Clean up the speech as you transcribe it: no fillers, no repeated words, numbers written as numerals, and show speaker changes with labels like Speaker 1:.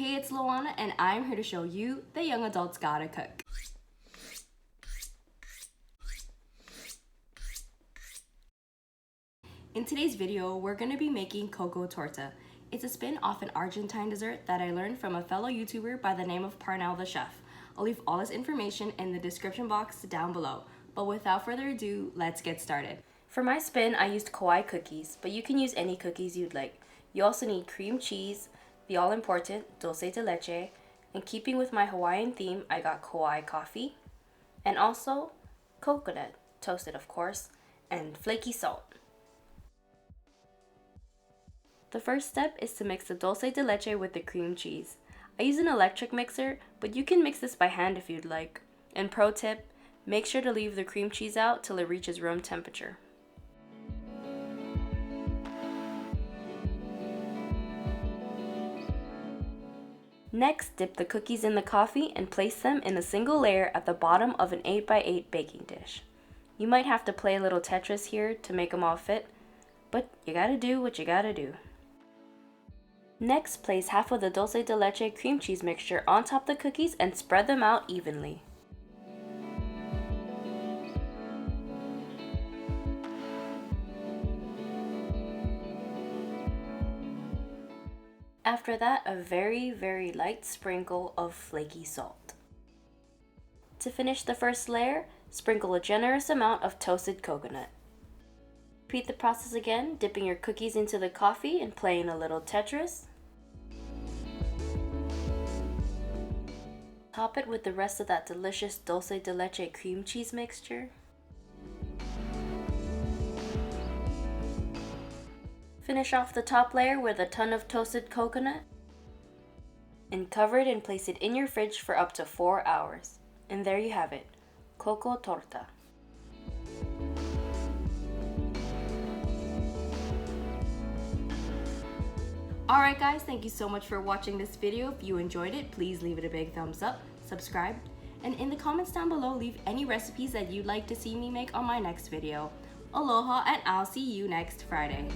Speaker 1: Hey, it's Luana, and I'm here to show you the young adults gotta cook. In today's video, we're gonna be making Cocotorta. It's a spin off an Argentine dessert that I learned from a fellow YouTuber by the name of Parnell the Chef. I'll leave all this information in the description box down below. But without further ado, let's get started. For my spin, I used Kauai cookies, but you can use any cookies you'd like. You also need cream cheese, the all-important Dulce De Leche, and keeping with my Hawaiian theme, I got Kauai coffee, and also coconut, toasted of course, and Flakey Salt. The first step is to mix the Dulce De Leche with the cream cheese. I use an electric mixer, but you can mix this by hand if you'd like. And pro tip, make sure to leave the cream cheese out till it reaches room temperature. Next, dip the cookies in the coffee and place them in a single layer at the bottom of an 8x8 baking dish. You might have to play a little Tetris here to make them all fit, but you gotta do what you gotta do. Next, place half of the Dulce De Leche cream cheese mixture on top of the cookies and spread them out evenly. After that, a very light sprinkle of flaky salt. To finish the first layer, sprinkle a generous amount of toasted coconut. Repeat the process again, dipping your cookies into the coffee and playing a little Tetris. Top it with the rest of that delicious Dulce De Leche cream cheese mixture. Finish off the top layer with a ton of toasted coconut. And cover it and place it in your fridge for up to 4 hours. And there you have it, Cocotorta. Alright guys, thank you so much for watching this video. If you enjoyed it, please leave it a big thumbs up, subscribe, and in the comments down below, leave any recipes that you'd like to see me make on my next video. Aloha, and I'll see you next Friday.